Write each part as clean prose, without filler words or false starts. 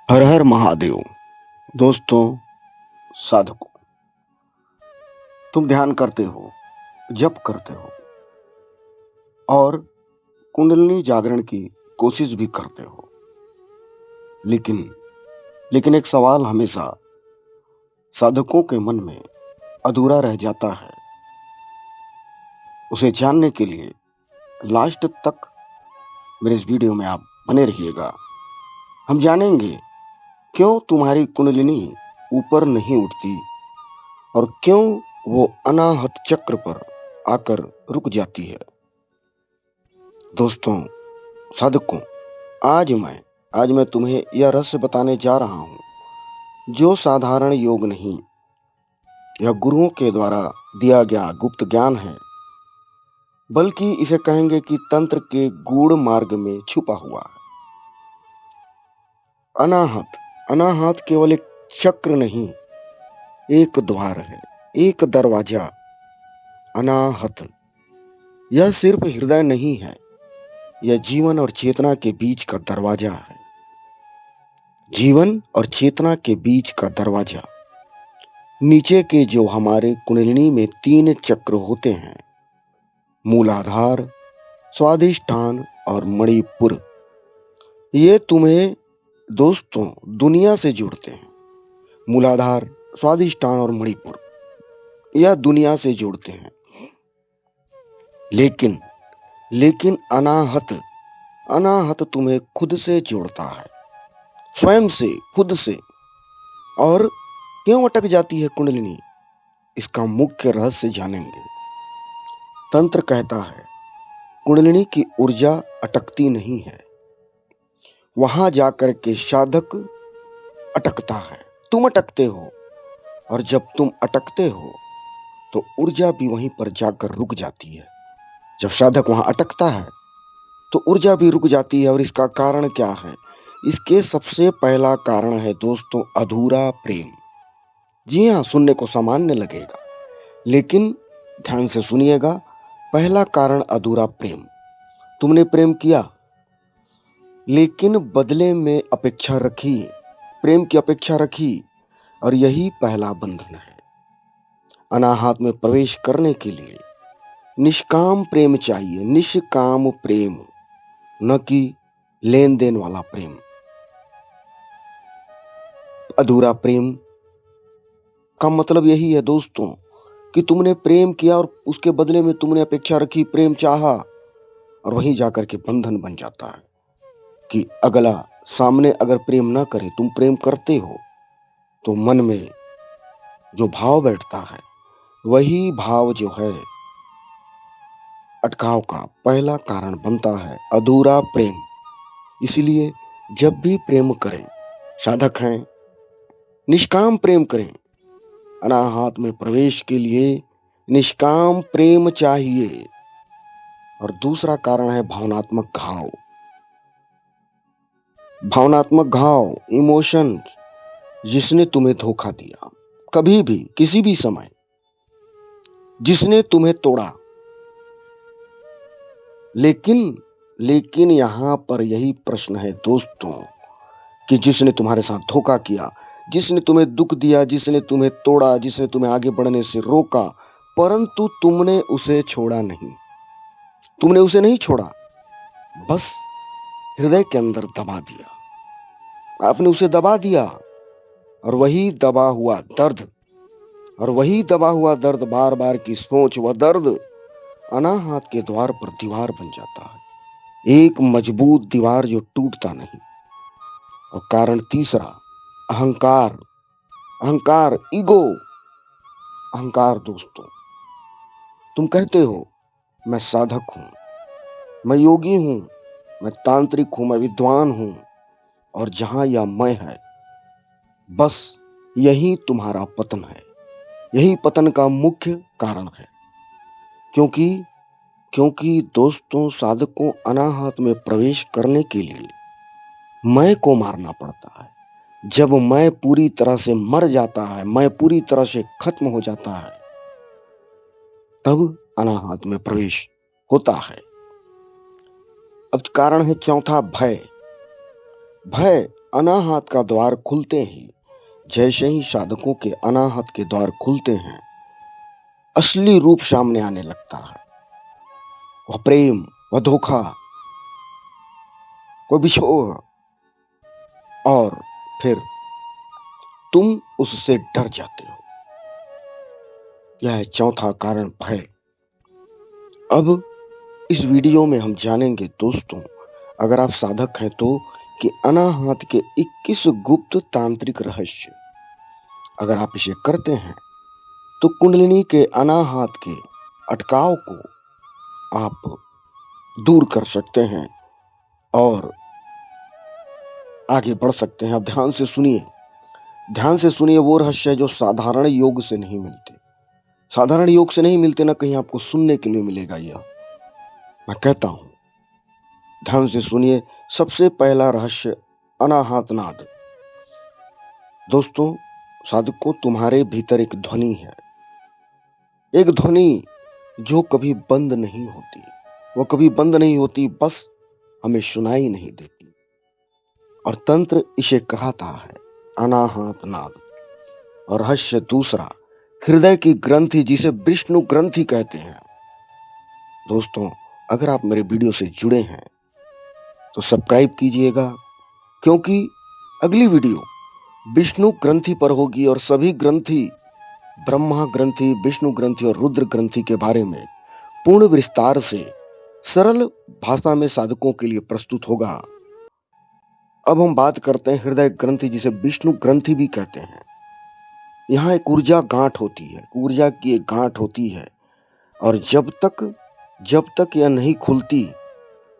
हर हर महादेव। दोस्तों, साधकों, तुम ध्यान करते हो, जप करते हो और कुंडलिनी जागरण की कोशिश भी करते हो, लेकिन लेकिन एक सवाल हमेशा साधकों के मन में अधूरा रह जाता है। उसे जानने के लिए लास्ट तक मेरे इस वीडियो में आप बने रहिएगा। हम जानेंगे क्यों तुम्हारी कुंडलिनी ऊपर नहीं उठती और क्यों वो अनाहत चक्र पर आकर रुक जाती है। दोस्तों, साधकों, आज मैं तुम्हें यह रहस्य बताने जा रहा हूं, जो साधारण योग नहीं, यह गुरुओं के द्वारा दिया गया गुप्त ज्ञान है, बल्कि इसे कहेंगे कि तंत्र के गूढ़ मार्ग में छुपा हुआ है। अनाहत अनाहत केवल एक चक्र नहीं, एक द्वार है, एक दरवाजा। अनाहत यह सिर्फ हृदय नहीं है, यह जीवन और चेतना के बीच का दरवाजा है। जीवन और चेतना के बीच का दरवाजा। नीचे के जो हमारे कुंडलिनी में 3 चक्र होते हैं, मूलाधार, स्वाधिष्ठान और मणिपुर, ये तुम्हें दोस्तों दुनिया से जोड़ते हैं। मूलाधार, स्वाधिष्ठान और मणिपुर यह दुनिया से जोड़ते हैं, लेकिन लेकिन अनाहत अनाहत तुम्हें खुद से जोड़ता है, स्वयं से, खुद से। और क्यों अटक जाती है कुंडलिनी, इसका मुख्य रहस्य जानेंगे। तंत्र कहता है कुंडलिनी की ऊर्जा अटकती नहीं है, वहां जाकर के साधक अटकता है। तुम अटकते हो, और जब तुम अटकते हो तो ऊर्जा भी वहीं पर जाकर रुक जाती है। जब साधक वहां अटकता है तो ऊर्जा भी रुक जाती है। और इसका कारण क्या है? इसके सबसे पहला कारण है दोस्तों, अधूरा प्रेम। जी हाँ, सुनने को सामान्य लगेगा, लेकिन ध्यान से सुनिएगा। पहला कारण अधूरा प्रेम। तुमने प्रेम किया, लेकिन बदले में अपेक्षा रखी, प्रेम की अपेक्षा रखी, और यही पहला बंधन है। अनाहत में प्रवेश करने के लिए निष्काम प्रेम चाहिए, निष्काम प्रेम, न कि लेन देन वाला प्रेम। अधूरा प्रेम का मतलब यही है दोस्तों, कि तुमने प्रेम किया और उसके बदले में तुमने अपेक्षा रखी, प्रेम चाहा, और वहीं जाकर के बंधन बन जाता है कि अगला सामने अगर प्रेम ना करे, तुम प्रेम करते हो, तो मन में जो भाव बैठता है, वही भाव जो है अटकाव का पहला कारण बनता है, अधूरा प्रेम। इसलिए जब भी प्रेम करें, साधक हैं, निष्काम प्रेम करें। अनाहत में प्रवेश के लिए निष्काम प्रेम चाहिए। और दूसरा कारण है भावनात्मक घाव। भावनात्मक घाव, इमोशन, जिसने तुम्हें धोखा दिया, कभी भी, किसी भी समय, जिसने तुम्हें तोड़ा। लेकिन यहां पर यही प्रश्न है दोस्तों, कि जिसने तुम्हारे साथ धोखा किया, जिसने तुम्हें दुख दिया, जिसने तुम्हें तोड़ा, जिसने तुम्हें आगे बढ़ने से रोका, परंतु तुमने उसे छोड़ा नहीं। तुमने उसे नहीं छोड़ा, बस हृदय के अंदर दबा दिया। आपने उसे दबा दिया, और वही दबा हुआ दर्द, बार बार की सोच, वह दर्द अनाहत के द्वार पर दीवार बन जाता है, एक मजबूत दीवार जो टूटता नहीं। और कारण तीसरा, अहंकार। अहंकार, ईगो, अहंकार। दोस्तों, तुम कहते हो मैं साधक हूं, मैं योगी हूं, मैं तांत्रिक हूं, मैं विद्वान हूं, और जहां यह मैं है, बस यही तुम्हारा पतन है, यही पतन का मुख्य कारण है। क्योंकि क्योंकि दोस्तों, साधकों, अनाहत में प्रवेश करने के लिए मैं को मारना पड़ता है। जब मैं पूरी तरह से मर जाता है, मैं पूरी तरह से खत्म हो जाता है, तब अनाहत में प्रवेश होता है। अब कारण है चौथा, भय। भय अनाहत का द्वार खुलते ही, जैसे ही साधकों के अनाहत के द्वार खुलते हैं, असली रूप सामने आने लगता है। वह प्रेम, वह धोखा, वह बिछोह, और फिर तुम उससे डर जाते हो। यह है चौथा कारण, भय। अब इस वीडियो में हम जानेंगे दोस्तों, अगर आप साधक हैं तो, कि अनाहत के 21 गुप्त तांत्रिक रहस्य। अगर आप इसे करते हैं तो कुंडलिनी के अनाहत के अटकाव को आप दूर कर सकते हैं और आगे बढ़ सकते हैं। अब ध्यान से सुनिए, ध्यान से सुनिए वो रहस्य जो साधारण योग से नहीं मिलते। साधारण योग से नहीं मिलते, ना कहीं आपको सुनने के लिए मिलेगा। यह मैं कहता हूं, ध्यान से सुनिए। सबसे पहला रहस्य, अनाहत नाद। दोस्तों, साधकों, तुम्हारे भीतर एक ध्वनि है, एक ध्वनि जो कभी बंद नहीं होती। वो कभी बंद नहीं होती, बस हमें सुनाई नहीं देती। और तंत्र इसे कहता है अनाहत नाद। और रहस्य दूसरा, हृदय की ग्रंथि, जिसे विष्णु ग्रंथि कहते हैं। दोस्तों, अगर आप मेरे वीडियो से जुड़े हैं तो सब्सक्राइब कीजिएगा, क्योंकि अगली वीडियो विष्णु ग्रंथि पर होगी और सभी ग्रंथि, ब्रह्मा ग्रंथि, विष्णु ग्रंथि और रुद्र ग्रंथि के बारे में पूर्ण विस्तार से सरल भाषा में साधकों के लिए प्रस्तुत होगा। अब हम बात करते हैं हृदय ग्रंथि, जिसे विष्णु ग्रंथि भी कहते हैं। यहाँ एक ऊर्जा गांठ होती है, ऊर्जा की एक गांठ होती है, और जब तक यह नहीं खुलती,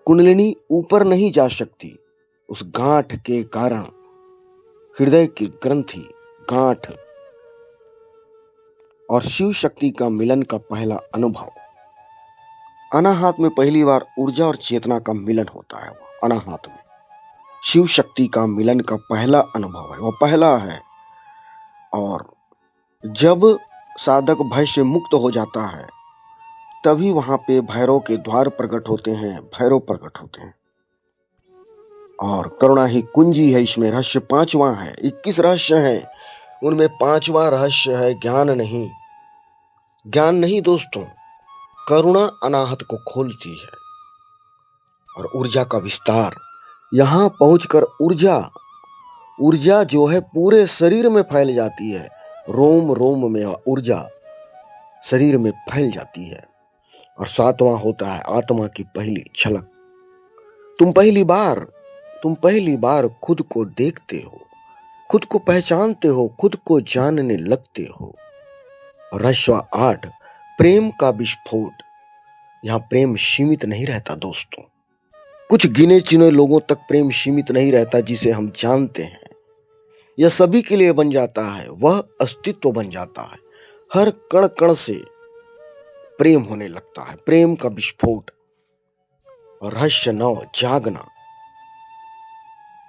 कुंडलिनी ऊपर नहीं जा सकती। उस गांठ के कारण हृदय की ग्रंथि, गांठ और शिव शक्ति का मिलन का पहला अनुभव। अनाहत में पहली बार ऊर्जा और चेतना का मिलन होता है। अनाहत में शिव शक्ति का मिलन का पहला अनुभव है, वो पहला है। और जब साधक भय से मुक्त हो जाता है, तभी वहां पे भैरव के द्वार प्रकट होते हैं, भैरव प्रकट होते हैं। और करुणा ही कुंजी है। इसमें रहस्य पांचवा है। 21 रहस्य है, उनमें पांचवा रहस्य है ज्ञान नहीं। ज्ञान नहीं दोस्तों, करुणा अनाहत को खोलती है और ऊर्जा का विस्तार। यहां पहुंचकर ऊर्जा जो है पूरे शरीर में फैल जाती है। रोम रोम में ऊर्जा शरीर में फैल जाती है। और सातवां होता है आत्मा की पहली झलक। तुम पहली बार खुद को देखते हो, खुद को पहचानते हो, खुद को जानने लगते हो। रहस्य 8, प्रेम का विस्फोट। यहां प्रेम सीमित नहीं रहता दोस्तों। कुछ गिने चुने लोगों तक प्रेम सीमित नहीं रहता, जिसे हम जानते हैं। यह सभी के लिए बन जाता है, वह अस्तित्व बन जाता है। हर कण कण से प्रेम होने लगता है, प्रेम का विस्फोट। और रहस्य 9,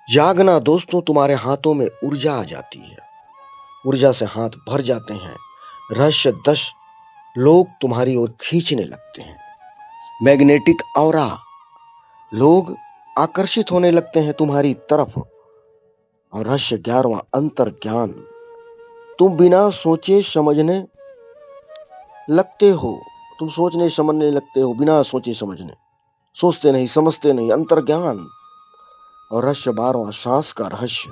जागना दोस्तों, तुम्हारे हाथों में ऊर्जा आ जाती है, ऊर्जा से हाथ भर जाते हैं। रहस्य 10, लोग तुम्हारी ओर खींचने लगते हैं, मैग्नेटिक ऑरा। लोग आकर्षित होने लगते हैं तुम्हारी तरफ। और रहस्य 11वां, अंतर्ज्ञान। तुम बिना सोचे समझने लगते हो, तुम सोचने समझने लगते हो बिना सोचे समझने, सोचते नहीं, समझते नहीं, अंतर्ज्ञान। और रहस्य 12वां, श्वास का रहस्य।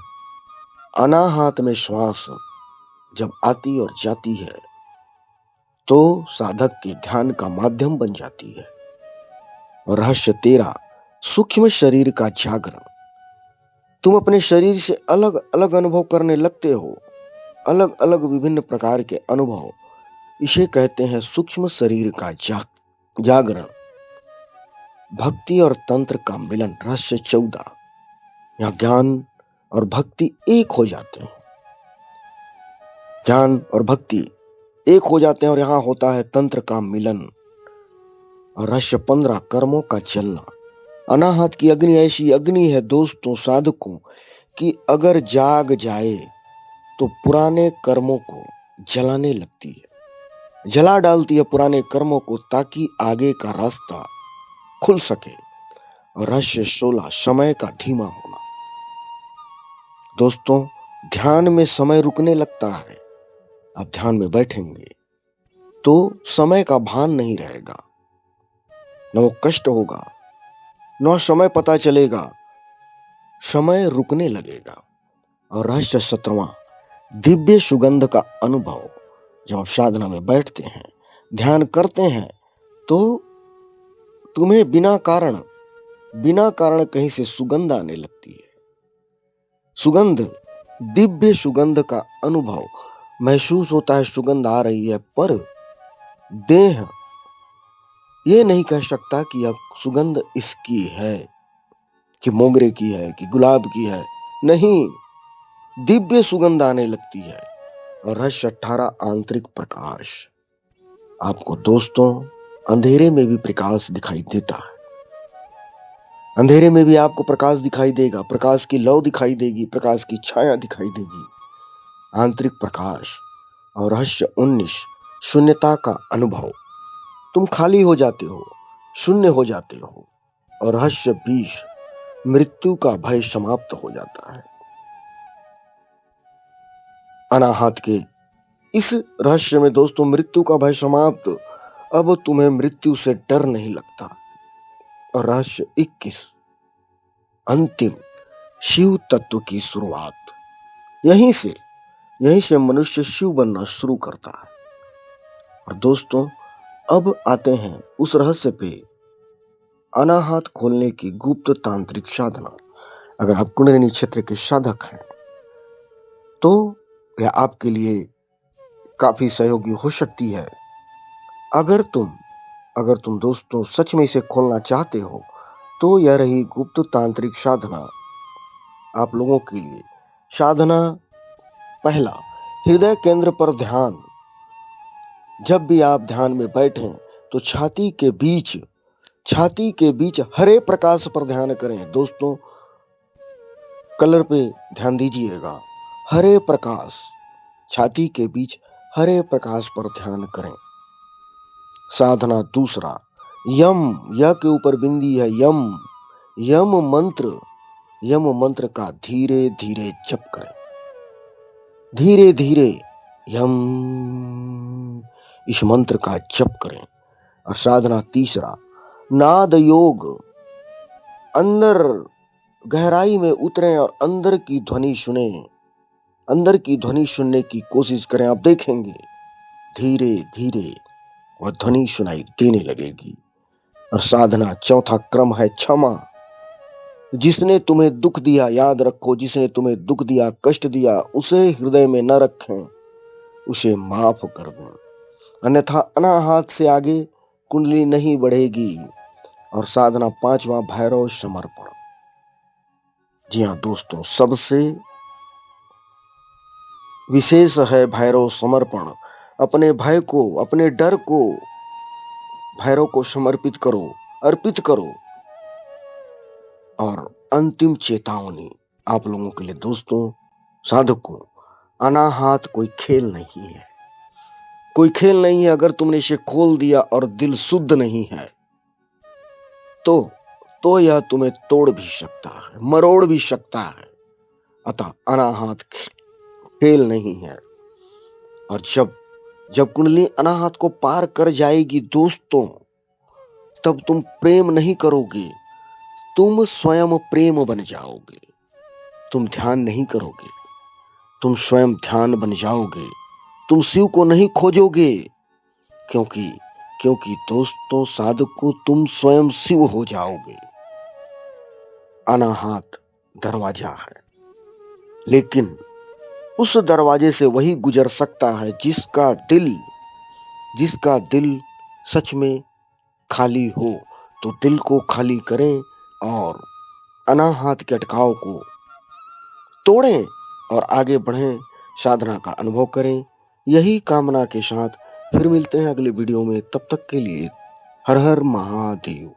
अनाहत में श्वास जब आती और जाती है तो साधक के ध्यान का माध्यम बन जाती है। और रहस्य 13, सूक्ष्म शरीर का जागरण। तुम अपने शरीर से अलग अलग अनुभव करने लगते हो, अलग अलग विभिन्न प्रकार के अनुभव। इसे कहते हैं सूक्ष्म शरीर का जागरण। भक्ति और तंत्र का मिलन। रहस्य 14, यहाँ ज्ञान और भक्ति एक हो जाते हैं, ज्ञान और भक्ति एक हो जाते हैं, और यहाँ होता है तंत्र का मिलन। और रहस्य 15, कर्मों का जलना। अनाहत की अग्नि ऐसी अग्नि है दोस्तों, साधकों, कि अगर जाग जाए तो पुराने कर्मों को जलाने लगती है, जला डालती है पुराने कर्मों को, ताकि आगे का रास्ता खुल सके। और रहस्य 16, समय का धीमा होना। दोस्तों, ध्यान में समय रुकने लगता है। आप ध्यान में बैठेंगे तो समय का भान नहीं रहेगा, न वो कष्ट होगा, न समय पता चलेगा, समय रुकने लगेगा। और रहस्य 17वां, दिव्य सुगंध का अनुभव। जब आप साधना में बैठते हैं, ध्यान करते हैं, तो तुम्हें बिना कारण कहीं से सुगंध आने लगती है। सुगंध, दिव्य सुगंध का अनुभव महसूस होता है। सुगंध आ रही है, पर देह ये नहीं कह सकता कि यह सुगंध इसकी है, कि मोगरे की है, कि गुलाब की है। नहीं, दिव्य सुगंध आने लगती है। और रहस्य 18, आंतरिक प्रकाश। आपको दोस्तों अंधेरे में भी प्रकाश दिखाई देता है। अंधेरे में भी आपको प्रकाश दिखाई देगा, प्रकाश की लौ दिखाई देगी, प्रकाश की छाया दिखाई देगी। आंतरिक प्रकाश। और रहस्य 19, शून्यता का अनुभव। तुम खाली हो जाते हो, शून्य हो जाते हो। और रहस्य 20, मृत्यु का भय समाप्त हो जाता है। अनाहत के इस रहस्य में दोस्तों मृत्यु का भय समाप्त। अब तुम्हें मृत्यु से डर नहीं लगता। और रहस्य 21, अंतिम शिव तत्व की शुरुआत। यहीं से मनुष्य शिव बनना शुरू करता है। और दोस्तों अब आते हैं उस रहस्य पे, अनाहत खोलने की गुप्त तांत्रिक साधना। अगर आप कुंडलिनी क्षेत्र के साधक हैं तो यह आपके लिए काफी सहयोगी हो सकती है। अगर तुम दोस्तों सच में इसे खोलना चाहते हो तो यह रही गुप्त तांत्रिक साधना आप लोगों के लिए। साधना पहला, हृदय केंद्र पर ध्यान। जब भी आप ध्यान में बैठें तो छाती के बीच हरे प्रकाश पर ध्यान करें। दोस्तों कलर पे ध्यान दीजिएगा, हरे प्रकाश, छाती के बीच हरे प्रकाश पर ध्यान करें। साधना दूसरा, यम, य के ऊपर बिंदी है, यम मंत्र का धीरे धीरे जप करें। धीरे धीरे यम, इस मंत्र का जप करें। और साधना तीसरा, नाद योग। अंदर गहराई में उतरें और अंदर की ध्वनि सुनने की कोशिश करें। आप देखेंगे धीरे धीरे वह ध्वनि सुनाई देने लगेगी। और साधना चौथा क्रम है क्षमा। जिसने तुम्हें दुख दिया, याद रखो, जिसने तुम्हें दुख दिया, कष्ट दिया, उसे हृदय में न रखें, उसे माफ कर दें, अन्यथा अनाहत से आगे कुंडली नहीं बढ़ेगी। और साधना पांचवा, भैरव समर्पण। जी हाँ दोस्तों, सबसे विशेष है भैरव समर्पण। अपने भय को, अपने डर को भैरव को समर्पित करो, अर्पित करो। और अंतिम चेतावनी आप लोगों के लिए दोस्तों, साधकों, अनाहत कोई खेल नहीं है, कोई खेल नहीं है। अगर तुमने इसे खोल दिया और दिल शुद्ध नहीं है तो यह तुम्हें तोड़ भी सकता है, मरोड़ भी सकता है। अतः अनाहत खेल नहीं है। और जब कुंडली अनाहत को पार कर जाएगी दोस्तों, तब तुम प्रेम नहीं करोगे, तुम स्वयं प्रेम बन जाओगे। तुम ध्यान नहीं करोगे, तुम स्वयं ध्यान बन जाओगे। तुम शिव को नहीं खोजोगे, क्योंकि दोस्तों साधकों, तुम स्वयं शिव हो जाओगे। अनाहत दरवाजा है, लेकिन उस दरवाजे से वही गुजर सकता है जिसका दिल सच में खाली हो। तो दिल को खाली करें और अनाहत के अटकाव को तोड़ें और आगे बढ़ें, साधना का अनुभव करें। यही कामना के साथ फिर मिलते हैं अगले वीडियो में। तब तक के लिए हर हर महादेव।